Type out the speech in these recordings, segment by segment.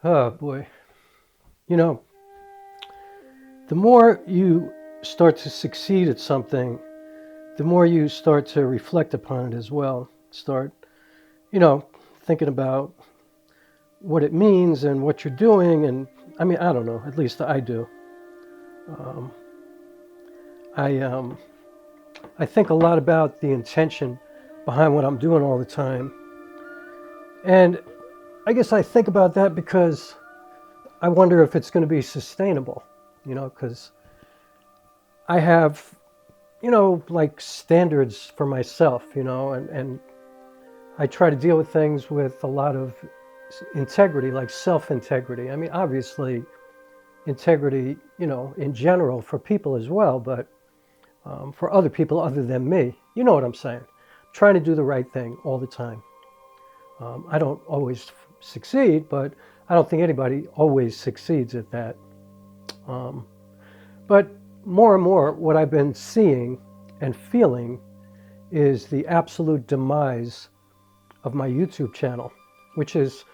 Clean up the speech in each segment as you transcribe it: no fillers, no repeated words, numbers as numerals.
Oh boy. You know, the more you start to succeed at something, the more you start to reflect upon it as well. Start, thinking about what it means and what you're doing. And I mean, I don't know, at least I do. Um, I think a lot about the intention behind what I'm doing all the time. And I guess I think about that because I wonder if it's going to be sustainable, because I have, like standards for myself, and I try to deal with things with a lot of integrity, like self-integrity. I mean, obviously, integrity, in general for people as well, but for other people other than me, you know what I'm saying? Trying to do the right thing all the time. I don't always succeed, but I don't think anybody always succeeds at that. But more and more, what I've been seeing and feeling is the absolute demise of my YouTube channel, which is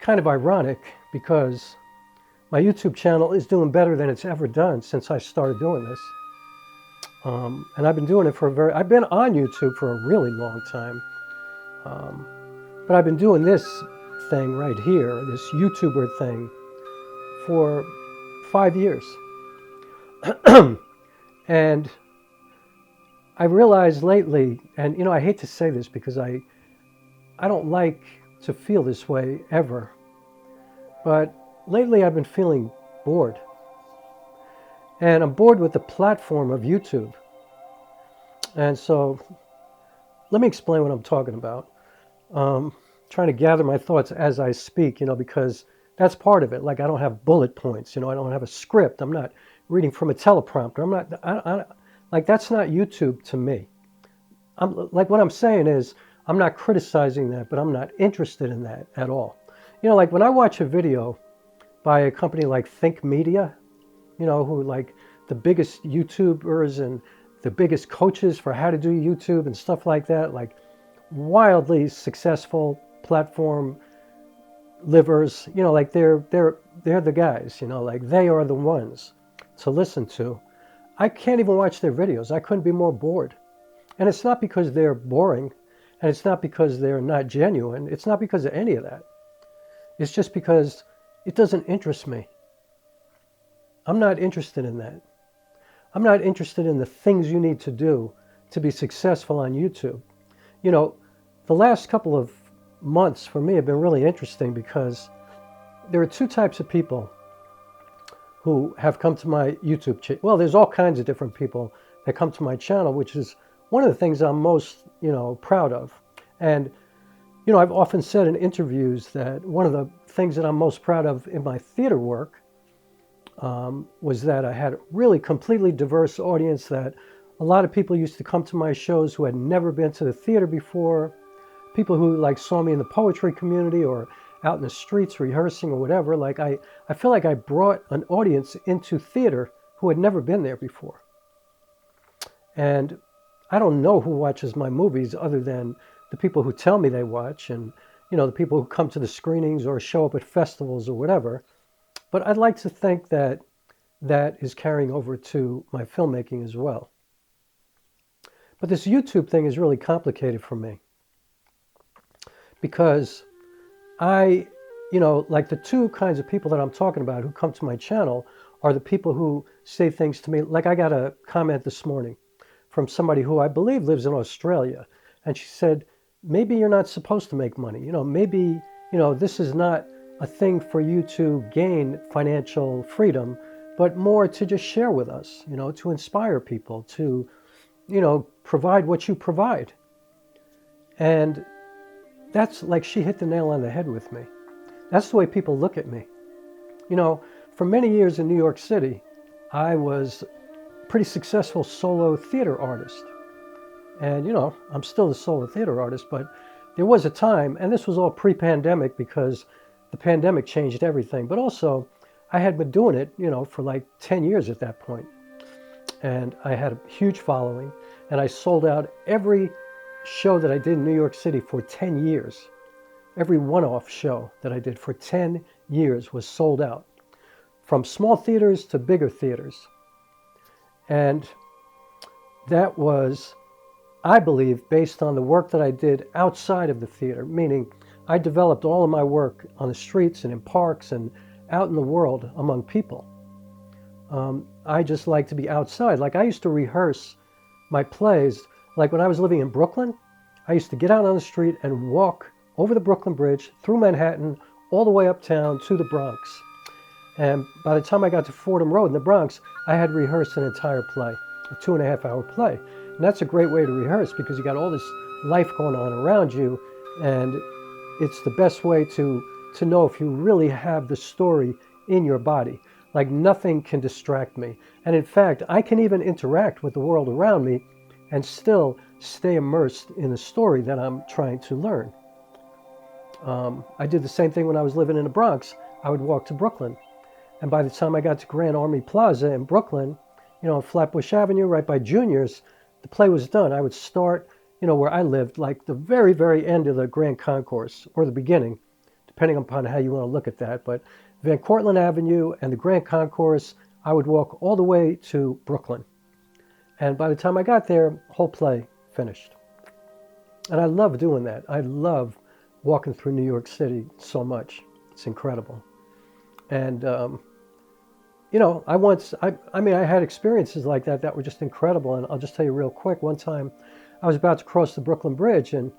kind of ironic because my YouTube channel is doing better than it's ever done since I started doing this. And I've been doing it I've been on YouTube for a really long time. But I've been doing this thing right here, this YouTuber thing, for 5 years. And I realized lately, and I hate to say this because I don't like to feel this way ever, but lately I've been feeling bored. And I'm bored with the platform of YouTube. And so let me explain what I'm talking about. Trying to gather my thoughts as I speak, because that's part of it. Like I don't have bullet points, I don't have a script. I'm not reading from a teleprompter. I'm not, like that's not YouTube to me. Like what I'm saying is I'm not criticizing that, but I'm not interested in that at all. Like when I watch a video by a company like Think Media, who like the biggest YouTubers and the biggest coaches for how to do YouTube and stuff like that, like wildly successful platform livers, like they're the guys, like they are the ones to listen to. I can't even watch their videos. I couldn't be more bored. And it's not because they're boring, and it's not because they're not genuine. It's not because of any of that. It's just because it doesn't interest me. I'm not interested in that. I'm not interested in the things you need to do to be successful on YouTube. The last couple of months for me have been really interesting because there are two types of people who have come to my YouTube channel. Well, there's all kinds of different people that come to my channel, which is one of the things I'm most, proud of. And, I've often said in interviews that one of the things that I'm most proud of in my theater work was that I had a really completely diverse audience, that a lot of people used to come to my shows who had never been to the theater before, people who like saw me in the poetry community or out in the streets rehearsing or whatever. Like I feel like I brought an audience into theater who had never been there before. And I don't know who watches my movies other than the people who tell me they watch and, the people who come to the screenings or show up at festivals or whatever. But I'd like to think that that is carrying over to my filmmaking as well. But this YouTube thing is really complicated for me because like the two kinds of people that I'm talking about who come to my channel are the people who say things to me. Like I got a comment this morning from somebody who I believe lives in Australia. And she said, maybe you're not supposed to make money. Maybe, this is not a thing for you to gain financial freedom, but more to just share with us, to inspire people, to, provide what you provide. And that's like she hit the nail on the head with me. That's the way people look at me. For many years in New York City, I was a pretty successful solo theater artist. And, I'm still a solo theater artist, but there was a time, and this was all pre-pandemic because the pandemic changed everything. But also, I had been doing it, for like 10 years at that point. And I had a huge following, and I sold out every show that I did in New York City for 10 years. Every one-off show that I did for 10 years was sold out, from small theaters to bigger theaters. And that was, I believe, based on the work that I did outside of the theater, meaning I developed all of my work on the streets and in parks and out in the world among people. I just like to be outside. Like, I used to rehearse my plays. Like, when I was living in Brooklyn, I used to get out on the street and walk over the Brooklyn Bridge, through Manhattan, all the way uptown to the Bronx. And by the time I got to Fordham Road in the Bronx, I had rehearsed an entire play, a 2.5-hour play. And that's a great way to rehearse, because you got all this life going on around you, and it's the best way to know if you really have the story in your body. Like, nothing can distract me. And in fact, I can even interact with the world around me and still stay immersed in the story that I'm trying to learn. I did the same thing when I was living in the Bronx. I would walk to Brooklyn. And by the time I got to Grand Army Plaza in Brooklyn, on Flatbush Avenue, right by Junior's, the play was done. I would start, where I lived, like the very, very end of the Grand Concourse, or the beginning, depending upon how you want to look at that. But Van Cortlandt Avenue and the Grand Concourse, I would walk all the way to Brooklyn. And by the time I got there, the whole play finished. And I love doing that. I love walking through New York City so much. It's incredible. And, I had experiences like that were just incredible. And I'll just tell you real quick. One time I was about to cross the Brooklyn Bridge, and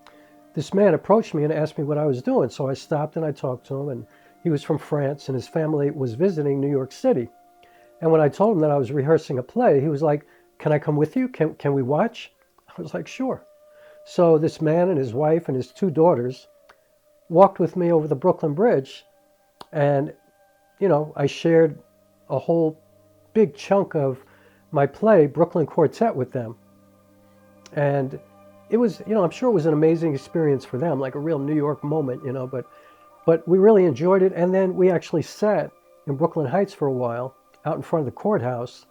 this man approached me and asked me what I was doing. So I stopped and I talked to him, and he was from France, and his family was visiting New York City. And when I told him that I was rehearsing a play, he was like, "Can I come with you? Can we watch?" I was like, "Sure." So this man and his wife and his 2 daughters walked with me over the Brooklyn Bridge, and, I shared a whole big chunk of my play, Brooklyn Quartet, with them. And it was, I'm sure it was an amazing experience for them, like a real New York moment, but we really enjoyed it. And then we actually sat in Brooklyn Heights for a while, out in front of the courthouse,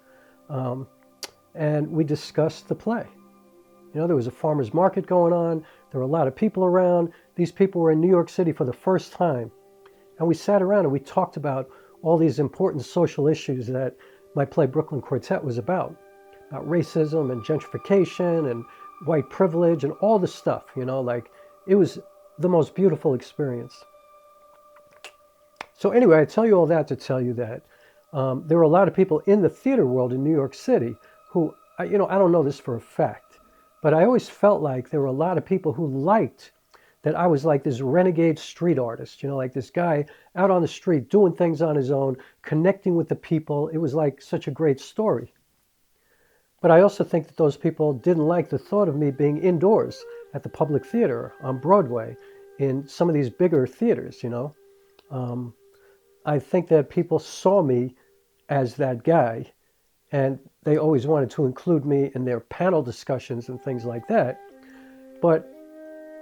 and we discussed the play. There was a farmer's market going on. There were a lot of people around. These people were in New York City for the first time. And we sat around and we talked about all these important social issues that my play Brooklyn Quartet was about racism and gentrification and white privilege and all this stuff, it was the most beautiful experience. So anyway, I tell you all that to tell you that there were a lot of people in the theater world in New York City who, I don't know this for a fact, but I always felt like there were a lot of people who liked that I was like this renegade street artist, like this guy out on the street doing things on his own, connecting with the people. It was like such a great story. But I also think that those people didn't like the thought of me being indoors at the public theater on Broadway in some of these bigger theaters, I think that people saw me as that guy, and they always wanted to include me in their panel discussions and things like that. But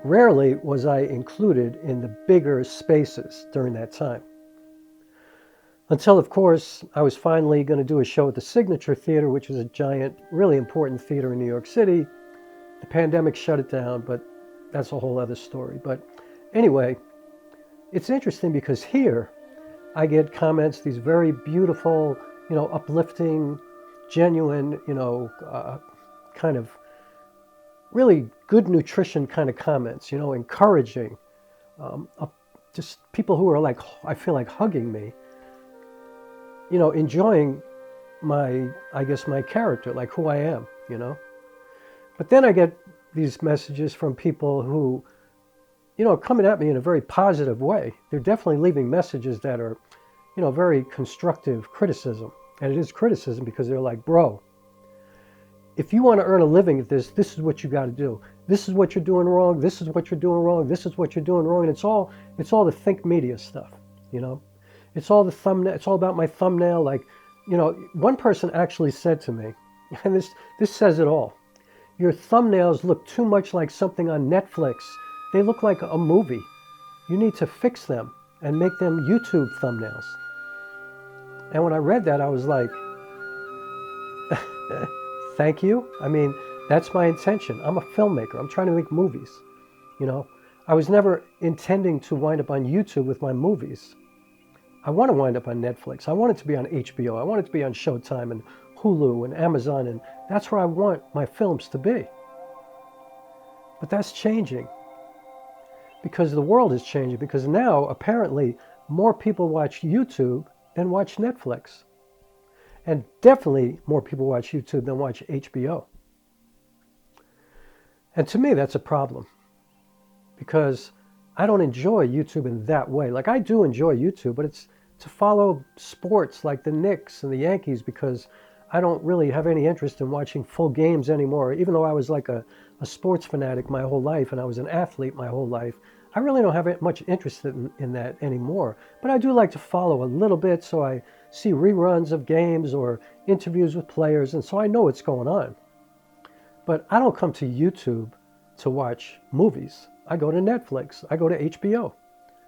rarely was I included in the bigger spaces during that time. Until, of course, I was finally going to do a show at the Signature Theater, which is a giant, really important theater in New York City. The pandemic shut it down, but that's a whole other story. But anyway, it's interesting because here I get comments, these very beautiful, uplifting, genuine, kind of really good nutrition kind of comments, encouraging, just people who are like, I feel like hugging me, enjoying my character, like who I am, But then I get these messages from people who, are coming at me in a very positive way. They're definitely leaving messages that are, very constructive criticism. And it is criticism because they're like, bro, if you want to earn a living at this is what you got to do. This is what you're doing wrong. This is what you're doing wrong. This is what you're doing wrong. And it's all the think media stuff, It's all the thumbnail. It's all about my thumbnail. Like, one person actually said to me, and this says it all. Your thumbnails look too much like something on Netflix. They look like a movie. You need to fix them and make them YouTube thumbnails. And when I read that, I was like, thank you. I mean, that's my intention. I'm a filmmaker. I'm trying to make movies. I was never intending to wind up on YouTube with my movies. I want to wind up on Netflix. I want it to be on HBO. I want it to be on Showtime and Hulu and Amazon, and that's where I want my films to be. But that's changing because the world is changing, because now apparently more people watch YouTube than watch Netflix. And definitely more people watch YouTube than watch HBO. And to me, that's a problem, because I don't enjoy YouTube in that way. Like, I do enjoy YouTube, but it's to follow sports like the Knicks and the Yankees, because I don't really have any interest in watching full games anymore. Even though I was like a sports fanatic my whole life and I was an athlete my whole life, I really don't have much interest in that anymore. But I do like to follow a little bit, so I see reruns of games or interviews with players, and so I know what's going on. But I don't come to YouTube to watch movies. I go to Netflix, I go to HBO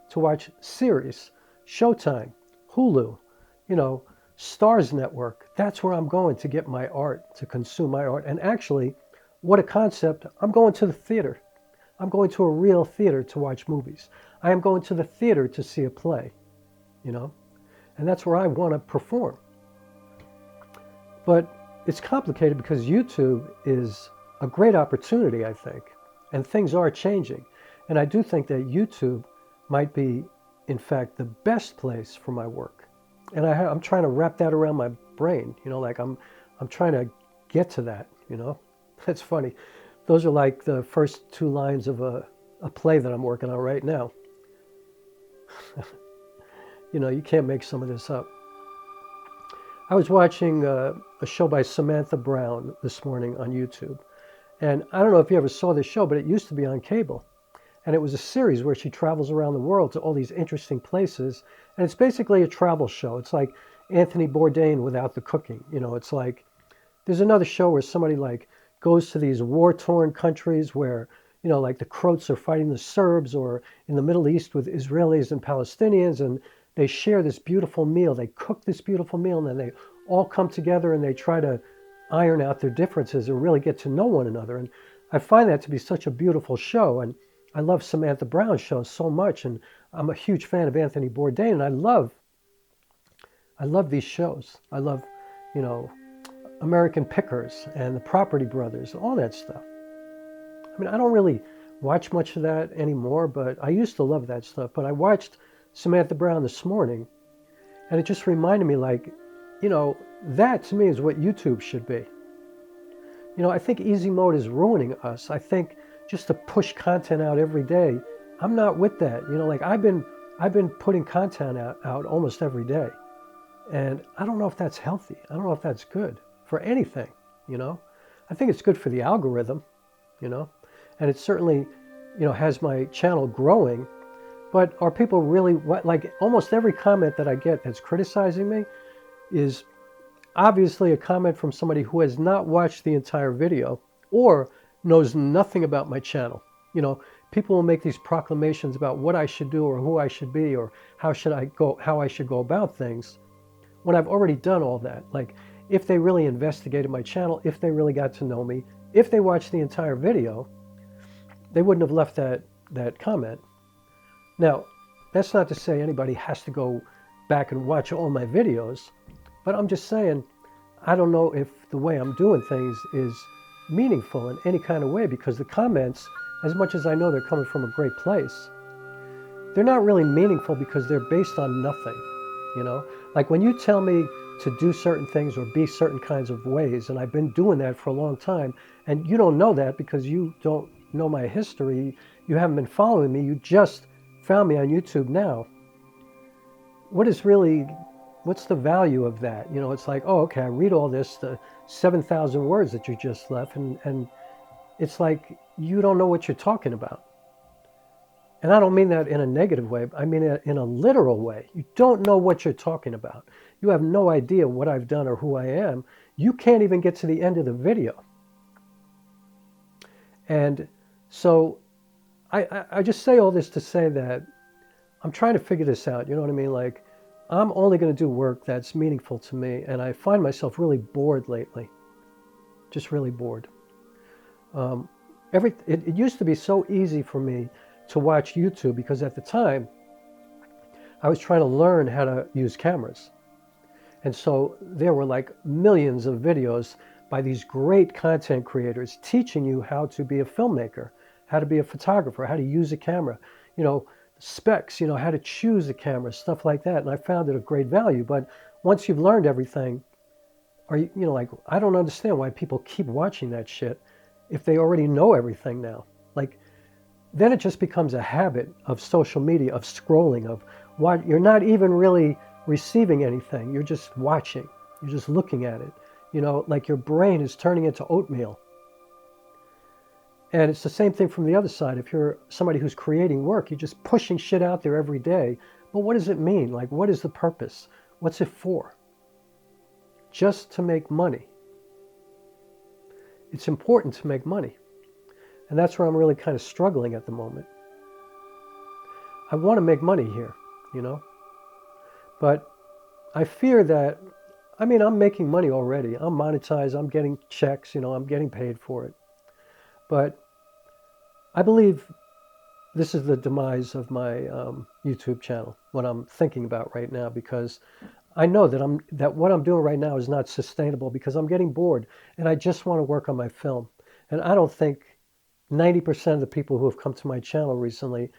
to watch series, Showtime, Hulu, Stars Network. That's where I'm going to get my art, to consume my art. And actually, what a concept, I'm going to the theater. I'm going to a real theater to watch movies. I am going to the theater to see a play, and that's where I want to perform. But it's complicated because YouTube is a great opportunity, I think, and things are changing. And I do think that YouTube might be, in fact, the best place for my work. And I'm trying to wrap that around my brain, like I'm trying to get to that, That's funny. Those are like the first two lines of a play that I'm working on right now. You can't make some of this up. I was watching a show by Samantha Brown this morning on YouTube. And I don't know if you ever saw this show, but it used to be on cable. And it was a series where she travels around the world to all these interesting places. And it's basically a travel show. It's like Anthony Bourdain without the cooking. It's like, there's another show where somebody like goes to these war-torn countries where, like the Croats are fighting the Serbs, or in the Middle East with Israelis and Palestinians, and they share this beautiful meal. They cook this beautiful meal, and then they all come together and they try to iron out their differences and really get to know one another. And I find that to be such a beautiful show. And I love Samantha Brown's show so much, and I'm a huge fan of Anthony Bourdain, and I love these shows. I love, American Pickers and the Property Brothers, all that stuff. I mean, I don't really watch much of that anymore, but I used to love that stuff. But I watched Samantha Brown this morning, and it just reminded me, like, that to me is what YouTube should be. I think easy mode is ruining us. I think just to push content out every day, I'm not with that. Like I've been putting content out almost every day. And I don't know if that's healthy. I don't know if that's good for anything, I think it's good for the algorithm, and it certainly, has my channel growing. But are people really, like almost every comment that I get that's criticizing me is obviously a comment from somebody who has not watched the entire video or knows nothing about my channel. People will make these proclamations about what I should do or who I should be or how I should go about things, when I've already done all that. Like, if they really investigated my channel, if they really got to know me, if they watched the entire video, they wouldn't have left that comment. Now, that's not to say anybody has to go back and watch all my videos, but I'm just saying, I don't know if the way I'm doing things is meaningful in any kind of way, because the comments, as much as I know they're coming from a great place, they're not really meaningful because they're based on nothing, Like when you tell me to do certain things or be certain kinds of ways, and I've been doing that for a long time, and you don't know that because you don't know my history, you haven't been following me, you just found me on YouTube now. What's the value of that? It's like, oh, okay, I read all this, the 7,000 words that you just left, and it's like, you don't know what you're talking about. And I don't mean that in a negative way. I mean it in a literal way. You don't know what you're talking about. You have no idea what I've done or who I am. You can't even get to the end of the video. And so I just say all this to say that I'm trying to figure this out. You know what I mean? Like, I'm only going to do work that's meaningful to me. And I find myself really bored lately. Just really bored. It used to be so easy for me to watch YouTube, because at the time I was trying to learn how to use cameras. And so there were like millions of videos by these great content creators teaching you how to be a filmmaker, how to be a photographer, how to use a camera, you know, specs, you know, how to choose a camera, stuff like that. And I found it of great value. But once you've learned everything, you know, like, I don't understand why people keep watching that shit if they already know everything now. Like, then it just becomes a habit of social media, of scrolling, of what you're not even really receiving anything. You're just watching. You're just looking at it. You know, like your brain is turning into oatmeal. And it's the same thing from the other side. If you're somebody who's creating work, you're just pushing shit out there every day. But what does it mean? Like, what is the purpose? What's it for? Just to make money. It's important to make money. And that's where I'm really kind of struggling at the moment. I want to make money here, you know? But I fear that, I mean, I'm making money already. I'm monetized. I'm getting checks, you know, I'm getting paid for it. But I believe this is the demise of my YouTube channel, what I'm thinking about right now, because I know that what I'm doing right now is not sustainable because I'm getting bored and I just want to work on my film. And I don't think 90% of the people who have come to my channel recently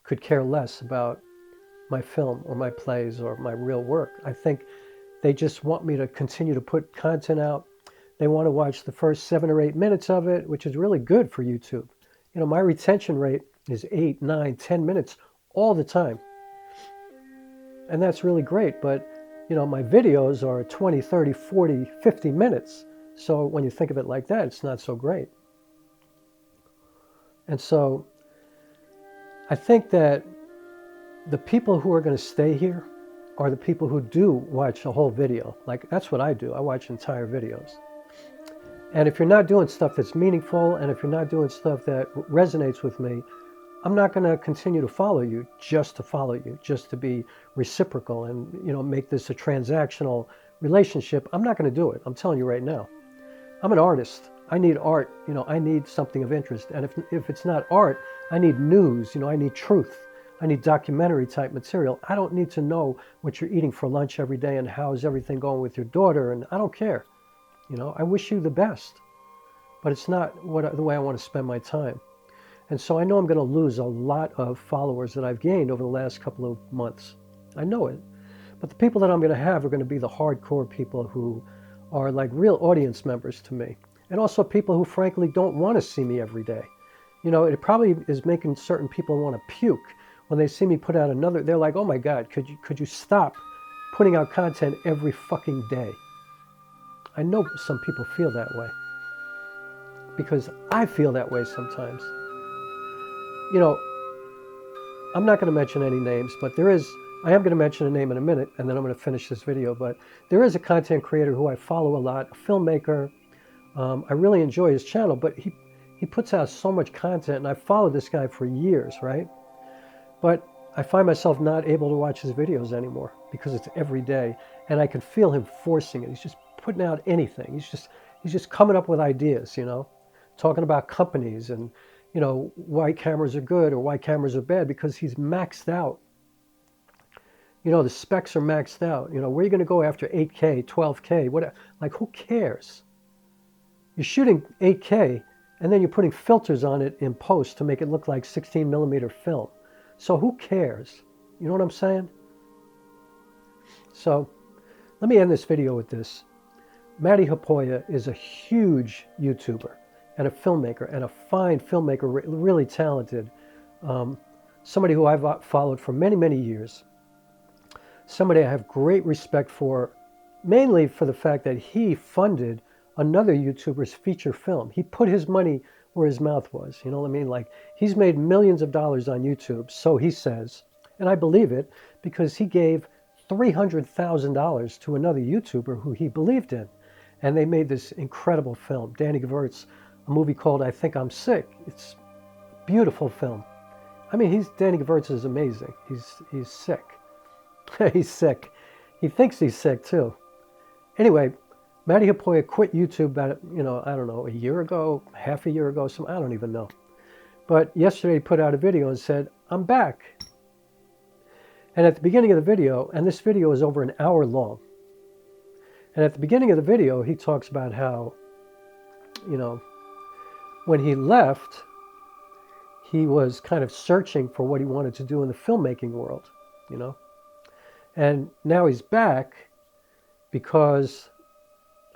could care less about my film or my plays or my real work. I think they just want me to continue to put content out. They want to watch the first 7 or 8 minutes of it, which is really good for YouTube. You know, my retention rate is 8, 9, 10 minutes all the time. And that's really great. But, you know, my videos are 20, 30, 40, 50 minutes. So when you think of it like that, it's not so great. And so I think that the people who are going to stay here are the people who do watch a whole video. Like, that's what I do. I watch entire videos. And if you're not doing stuff that's meaningful, and if you're not doing stuff that resonates with me, I'm not going to continue to follow you just to follow you, just to be reciprocal and, you know, make this a transactional relationship. I'm not going to do it. I'm telling you right now. I'm an artist. I need art. You know, I need something of interest. And if it's not art, I need news. You know, I need truth. I need documentary type material. I don't need to know what you're eating for lunch every day and how's everything going with your daughter. And I don't care. You know, I wish you the best. But it's not the way I want to spend my time. And so I know I'm going to lose a lot of followers that I've gained over the last couple of months. I know it. But the people that I'm going to have are going to be the hardcore people who are like real audience members to me. And also people who frankly don't want to see me every day. You know, it probably is making certain people want to puke when they see me put out another. They're like, oh my God, could you stop putting out content every fucking day? I know some people feel that way. Because I feel that way sometimes. You know, I'm not going to mention any names, but I am going to mention a name in a minute, and then I'm going to finish this video. But there is a content creator who I follow a lot, a filmmaker. I really enjoy his channel, but he puts out so much content, and I've followed this guy for years, right? But I find myself not able to watch his videos anymore because it's every day, and I can feel him forcing it. He's just putting out anything. He's just coming up with ideas, you know, talking about companies and, you know, why cameras are good or why cameras are bad because he's maxed out. You know, the specs are maxed out. You know, where are you going to go after 8K, 12K? What? Like, who cares? You're shooting 8K, and then you're putting filters on it in post to make it look like 16 millimeter film. So who cares? You know what I'm saying? So let me end this video with this. Matti Haapoja is a huge YouTuber and a filmmaker and a fine filmmaker, really talented. Somebody who I've followed for many, many years. Somebody I have great respect for, mainly for the fact that he funded another YouTuber's feature film. He put his money where his mouth was. You know what I mean? Like, he's made millions of dollars on YouTube, so he says. And I believe it because he gave $300,000 to another YouTuber who he believed in. And they made this incredible film. Danny Gvertz, a movie called I Think I'm Sick. It's a beautiful film. I mean, Danny Gvertz is amazing. He's sick. He's sick. He thinks he's sick too. Anyway, Matti Haapoja quit YouTube about, you know, I don't know, a year ago, half a year ago, I don't even know. But yesterday he put out a video and said, I'm back. And at the beginning of the video, and this video is over an hour long, and at the beginning of the video, he talks about how, you know, when he left, he was kind of searching for what he wanted to do in the filmmaking world, you know. And now he's back because,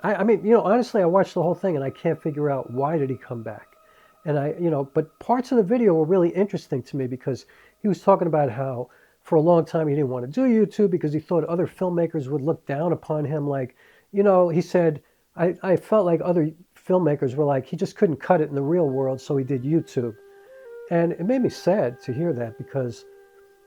I mean, you know, honestly, I watched the whole thing and I can't figure out why did he come back. And you know, but parts of the video were really interesting to me because he was talking about how for a long time he didn't want to do YouTube because he thought other filmmakers would look down upon him. Like, you know, he said, I felt like other filmmakers were like, he just couldn't cut it in the real world, so he did YouTube. And it made me sad to hear that because,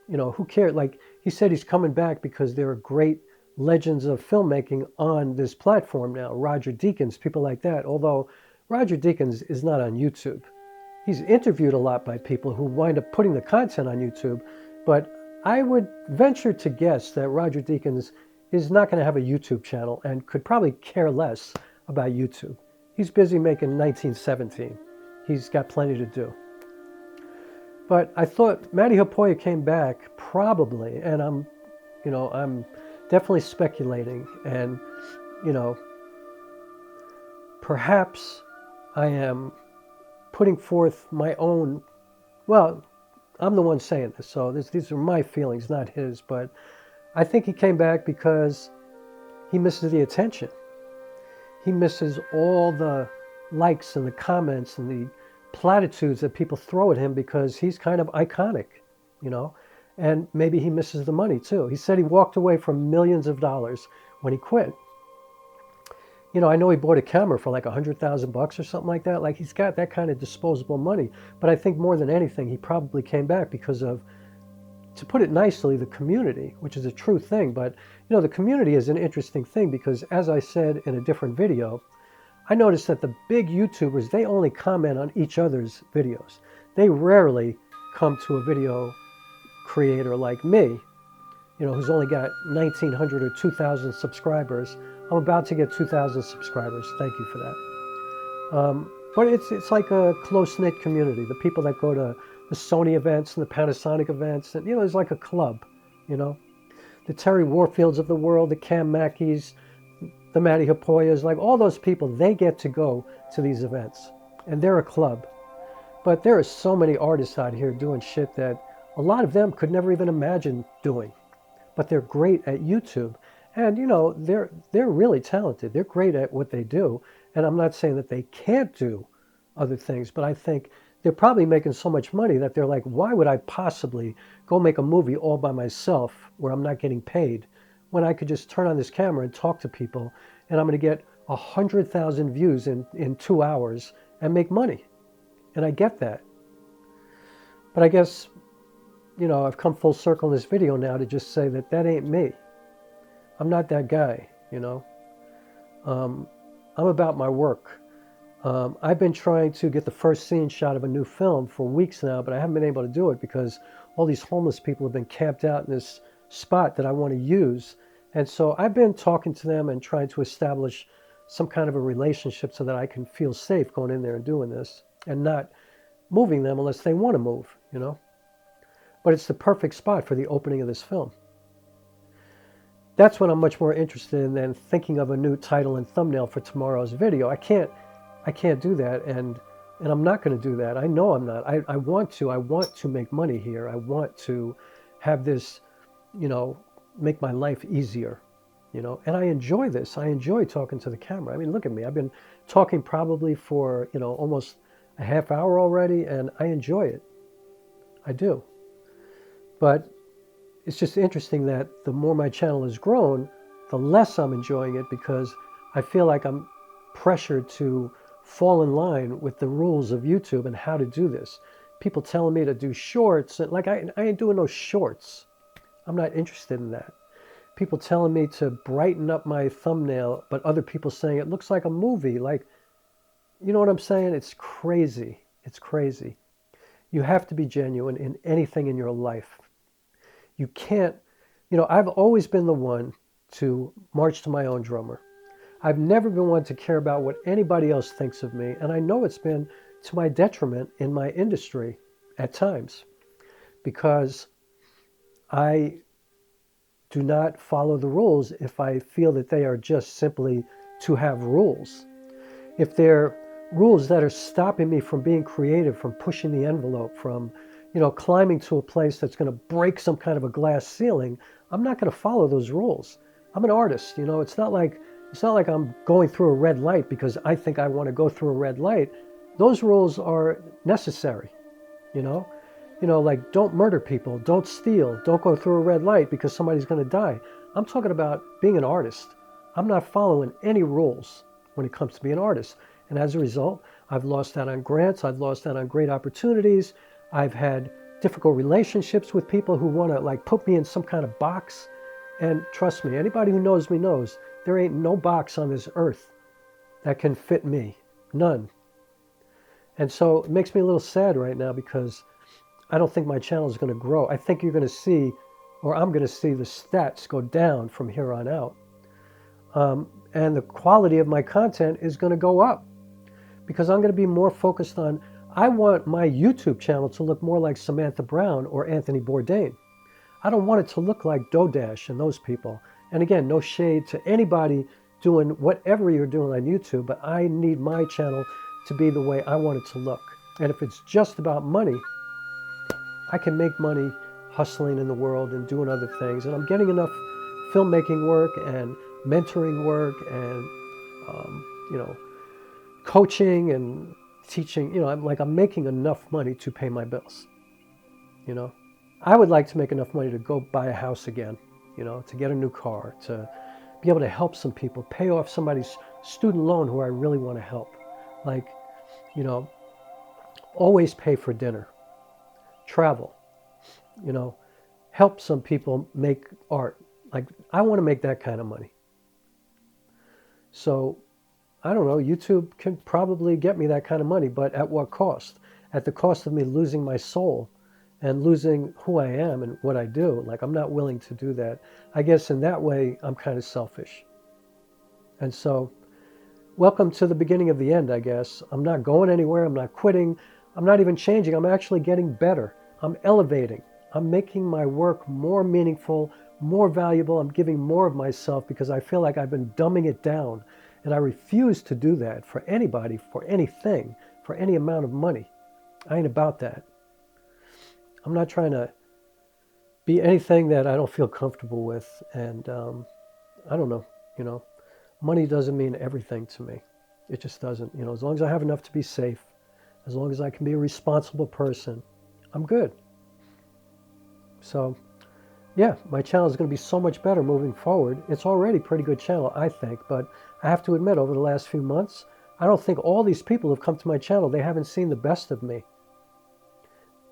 you know, who cared? Like, he said he's coming back because there are great legends of filmmaking on this platform now. Roger Deakins, people like that. Although Roger Deakins is not on YouTube. He's interviewed a lot by people who wind up putting the content on YouTube. But I would venture to guess that Roger Deakins is not going to have a YouTube channel and could probably care less about YouTube. He's busy making 1917. He's got plenty to do. But I thought Matti Haapoja came back probably, and I'm definitely speculating, and, you know, perhaps I am putting forth my own, well, I'm the one saying this, so these are my feelings, not his, but I think he came back because he misses the attention. He misses all the likes and the comments and the platitudes that people throw at him because he's kind of iconic, you know, and maybe he misses the money too. He said he walked away from millions of dollars when he quit. You know, I know he bought a camera for like $100,000 or something like that. Like, he's got that kind of disposable money. But I think more than anything, he probably came back because of, to put it nicely, the community, which is a true thing. But, you know, the community is an interesting thing because, as I said in a different video, I noticed that the big YouTubers, they only comment on each other's videos. They rarely come to a video creator like me, you know, who's only got 1,900 or 2,000 subscribers. I'm about to get 2,000 subscribers. Thank you for that. But it's like a close-knit community. The people that go to the Sony events and the Panasonic events, and, you know, there's like a club, you know. The Terry Warfields of the world, the Cam Mackies, the Matti Haapojas, like all those people, they get to go to these events. And they're a club. But there are so many artists out here doing shit that a lot of them could never even imagine doing. But they're great at YouTube. And, you know, they're really talented. They're great at what they do. And I'm not saying that they can't do other things, but I think they're probably making so much money that they're like, why would I possibly go make a movie all by myself where I'm not getting paid when I could just turn on this camera and talk to people and I'm going to get 100,000 views in 2 hours and make money? And I get that. But I guess, you know, I've come full circle in this video now to just say that that ain't me. I'm not that guy, you know. I'm about my work. I've been trying to get the first scene shot of a new film for weeks now, but I haven't been able to do it because all these homeless people have been camped out in this spot that I want to use. And so I've been talking to them and trying to establish some kind of a relationship so that I can feel safe going in there and doing this and not moving them unless they want to move, you know. But it's the perfect spot for the opening of this film. That's what I'm much more interested in than thinking of a new title and thumbnail for tomorrow's video. I can't do that, and I'm not going to do that. I know I'm not. I want to make money here. I want to have this, you know, make my life easier, you know, and I enjoy this. I enjoy talking to the camera. I mean, look at me. I've been talking probably for, you know, almost a half hour already, and I enjoy it. I do. But it's just interesting that the more my channel has grown, the less I'm enjoying it because I feel like I'm pressured to fall in line with the rules of YouTube and how to do this. People telling me to do shorts, and like I ain't doing no shorts. I'm not interested in that. People telling me to brighten up my thumbnail, but other people saying it looks like a movie. Like, you know what I'm saying? It's crazy. It's crazy. You have to be genuine in anything in your life. You can't, you know, I've always been the one to march to my own drummer. I've never been one to care about what anybody else thinks of me, and I know it's been to my detriment in my industry at times because I do not follow the rules if I feel that they are just simply to have rules. If they're rules that are stopping me from being creative, from pushing the envelope, from, climbing to a place that's going to break some kind of a glass ceiling, I'm not going to follow those rules. I'm an artist, It's not like I'm going through a red light because I think I want to go through a red light. Those rules are necessary, like don't murder people, don't steal, don't go through a red light because somebody's going to die. I'm talking about being an artist. I'm not following any rules when it comes to being an artist. And as a result, I've lost out on grants. I've lost out on great opportunities. I've had difficult relationships with people who want to put me in some kind of box. And trust me, anybody who knows me knows there ain't no box on this earth that can fit me. None. And so it makes me a little sad right now because I don't think my channel is going to grow. I think you're going to see, or I'm going to see the stats go down from here on out. And the quality of my content is going to go up because I'm going to be more focused on, I want my YouTube channel to look more like Samantha Brown or Anthony Bourdain. I don't want it to look like Dodash and those people. And again, no shade to anybody doing whatever you're doing on YouTube, but I need my channel to be the way I want it to look. And if it's just about money, I can make money hustling in the world and doing other things. And I'm getting enough filmmaking work and mentoring work and, coaching and teaching. I'm making enough money to pay my bills. I would like to make enough money to go buy a house again, to get a new car, to be able to help some people, pay off somebody's student loan who I really want to help. Always pay for dinner, travel, help some people make art. I want to make that kind of money. So, I don't know, YouTube can probably get me that kind of money, but at what cost? At the cost of me losing my soul and losing who I am and what I do. I'm not willing to do that. I guess in that way, I'm kind of selfish. And so, welcome to the beginning of the end, I guess. I'm not going anywhere. I'm not quitting. I'm not even changing. I'm actually getting better. I'm elevating. I'm making my work more meaningful, more valuable. I'm giving more of myself because I feel like I've been dumbing it down. And I refuse to do that for anybody, for anything, for any amount of money. I ain't about that. I'm not trying to be anything that I don't feel comfortable with. And I don't know, money doesn't mean everything to me. It just doesn't. As long as I have enough to be safe, as long as I can be a responsible person, I'm good. So, yeah, my channel is going to be so much better moving forward. It's already a pretty good channel, I think, but I have to admit, over the last few months, I don't think all these people who have come to my channel, they haven't seen the best of me.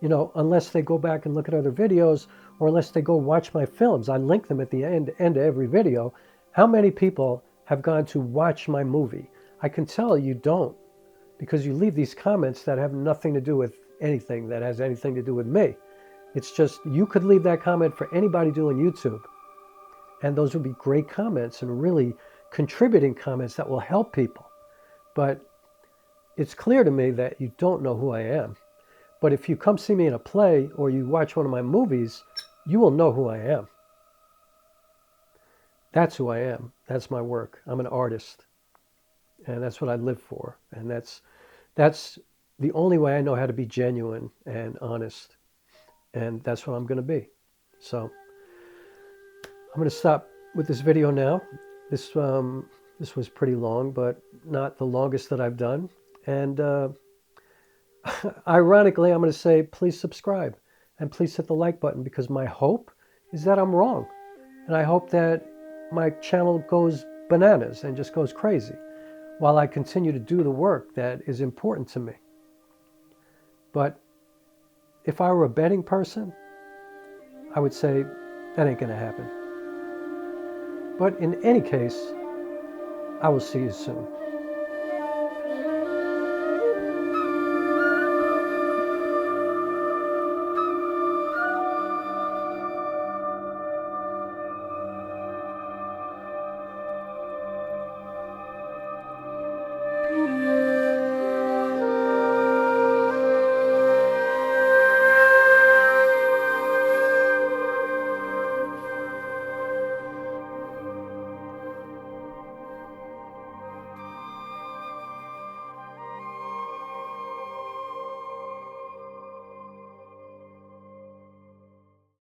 Unless they go back and look at other videos, or unless they go watch my films. I link them at the end of every video. How many people have gone to watch my movie? I can tell you don't, because you leave these comments that have nothing to do with anything that has anything to do with me. It's just, you could leave that comment for anybody doing YouTube. And those would be great comments and really contributing comments that will help people. But it's clear to me that you don't know who I am. But if you come see me in a play or you watch one of my movies, you will know who I am. That's who I am. That's my work. I'm an artist. And that's what I live for. And that's the only way I know how to be genuine and honest. And that's what I'm going to be. So I'm going to stop with this video now. This was pretty long, but not the longest that I've done. And ironically, I'm going to say, please subscribe and please hit the like button, because my hope is that I'm wrong. And I hope that my channel goes bananas and just goes crazy while I continue to do the work that is important to me. But if I were a betting person, I would say that ain't going to happen. But in any case, I will see you soon.